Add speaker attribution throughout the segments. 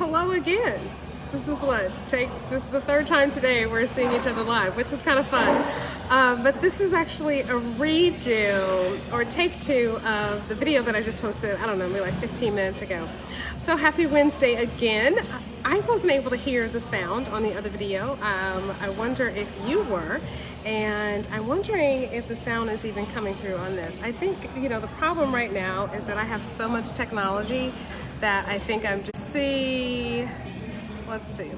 Speaker 1: hello again. This is the third time today we're seeing each other live, which is kind of fun. But this is actually a redo or take two of the video that I just posted, I don't know, maybe like 15 minutes ago. So happy Wednesday again. I wasn't able to hear the sound on the other video. I wonder if you were, and I'm wondering if the sound is even coming through on this. I think, you know, the problem right now is that I have so much technology that I think I'm just let's see.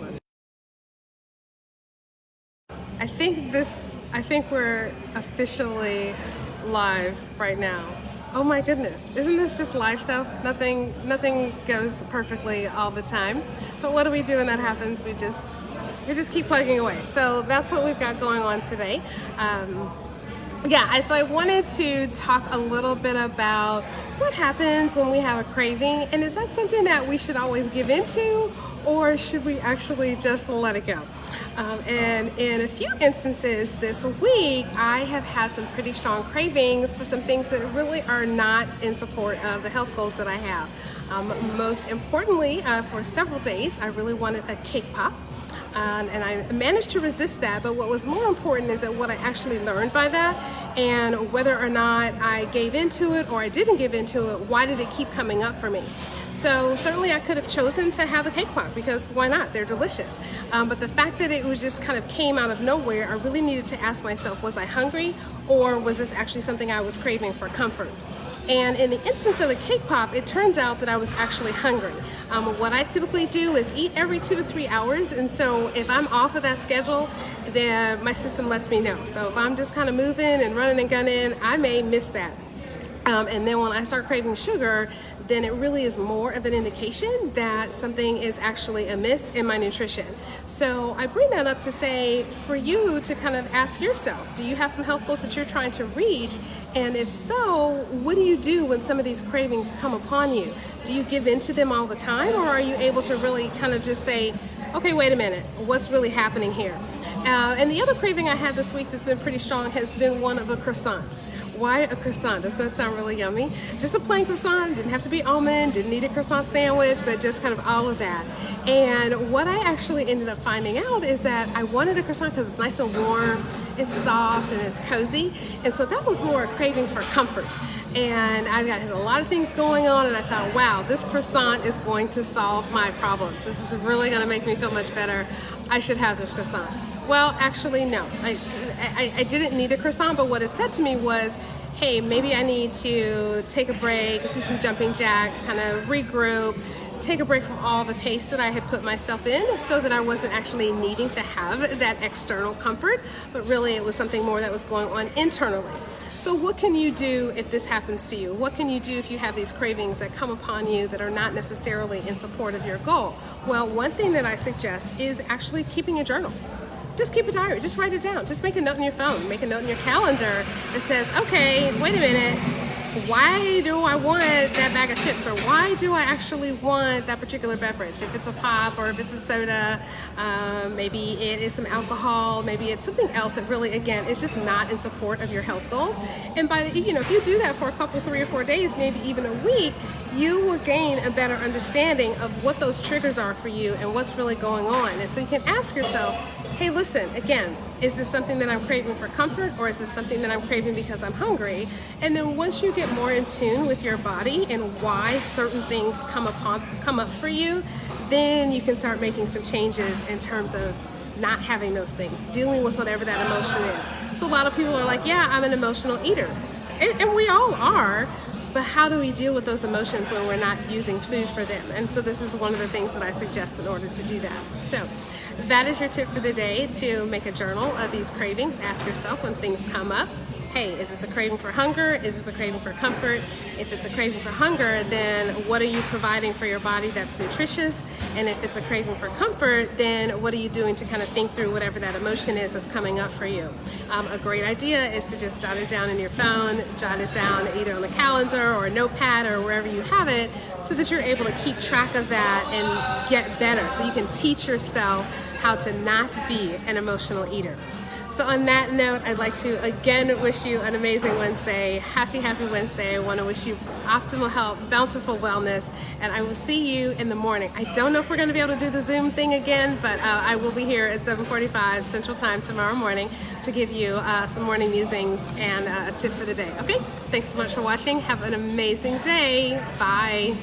Speaker 1: I think we're officially live right now. Oh my goodness, isn't this just life though? Nothing goes perfectly all the time. But what do we do when that happens? We just keep plugging away. So that's what we've got going on today. So I wanted to talk a little bit about what happens when we have a craving, and is that something that we should always give into, or should we actually just let it go? And in a few instances this week, I have had some pretty strong cravings for some things that really are not in support of the health goals that I have. Most importantly, for several days, I really wanted a cake pop. And I managed to resist that, but what was more important is that what I actually learned by that, and whether or not I gave into it or I didn't give into it, why did it keep coming up for me? So certainly I could have chosen to have a cake pop, because why not? They're delicious. But the fact that it was just kind of came out of nowhere, I really needed to ask myself, was I hungry, or was this actually something I was craving for comfort? And in the instance of the cake pop, it turns out that I was actually hungry. What I typically do is eat every 2 to 3 hours, and so if I'm off of that schedule, then my system lets me know. So if I'm just kind of moving and running and gunning, I may miss that. And then when I start craving sugar, then it really is more of an indication that something is actually amiss in my nutrition. So I bring that up to say, for you to kind of ask yourself, do you have some health goals that you're trying to reach? And if so, what do you do when some of these cravings come upon you? Do you give in to them all the time, or are you able to really kind of just say, okay, wait a minute, what's really happening here? And the other craving I had this week that's been pretty strong has been one of a croissant. Why a croissant? Doesn't that sound really yummy? Just a plain croissant, didn't have to be almond, didn't need a croissant sandwich, but just kind of all of that. And what I actually ended up finding out is that I wanted a croissant because it's nice and warm, it's soft, and it's cozy. And so that was more a craving for comfort. And I had a lot of things going on, and I thought, wow, this croissant is going to solve my problems. This is really gonna make me feel much better. I should have this croissant. Well, actually, no. I didn't need a croissant, but what it said to me was, hey, maybe I need to take a break, do some jumping jacks, kind of regroup, take a break from all the pace that I had put myself in, so that I wasn't actually needing to have that external comfort, but really it was something more that was going on internally. So what can you do if this happens to you? What can you do if you have these cravings that come upon you that are not necessarily in support of your goal? Well, one thing that I suggest is actually keeping a journal. Just keep a diary, just write it down. Just make a note in your phone, make a note in your calendar that says, okay, wait a minute, why do I want that bag of chips, or why do I actually want that particular beverage? If it's a pop, or if it's a soda, maybe it is some alcohol, maybe it's something else that really, again, is just not in support of your health goals. And by, if you do that for a couple, 3 or 4 days, maybe even a week, you will gain a better understanding of what those triggers are for you and what's really going on. And so you can ask yourself, hey, listen, again, is this something that I'm craving for comfort, or is this something that I'm craving because I'm hungry? And then once you get more in tune with your body and why certain things come up for you, then you can start making some changes in terms of not having those things, dealing with whatever that emotion is. So a lot of people are like, yeah, I'm an emotional eater. And we all are. But how do we deal with those emotions when we're not using food for them? And so this is one of the things that I suggest in order to do that. So that is your tip for the day, to make a journal of these cravings. Ask yourself when things come up, hey, is this a craving for hunger? Is this a craving for comfort? If it's a craving for hunger, then what are you providing for your body that's nutritious? And if it's a craving for comfort, then what are you doing to kind of think through whatever that emotion is that's coming up for you? A great idea is to just jot it down in your phone, jot it down either on the calendar or a notepad or wherever you have it, so that you're able to keep track of that and get better, so you can teach yourself how to not be an emotional eater. So on that note, I'd like to again wish you an amazing Wednesday. Happy Wednesday. I want to wish you optimal health, bountiful wellness, and I will see you in the morning. I don't know if we're going to be able to do the Zoom thing again, but I will be here at 7:45 Central Time tomorrow morning to give you some morning musings and a tip for the day. Okay? Thanks so much for watching. Have an amazing day. Bye.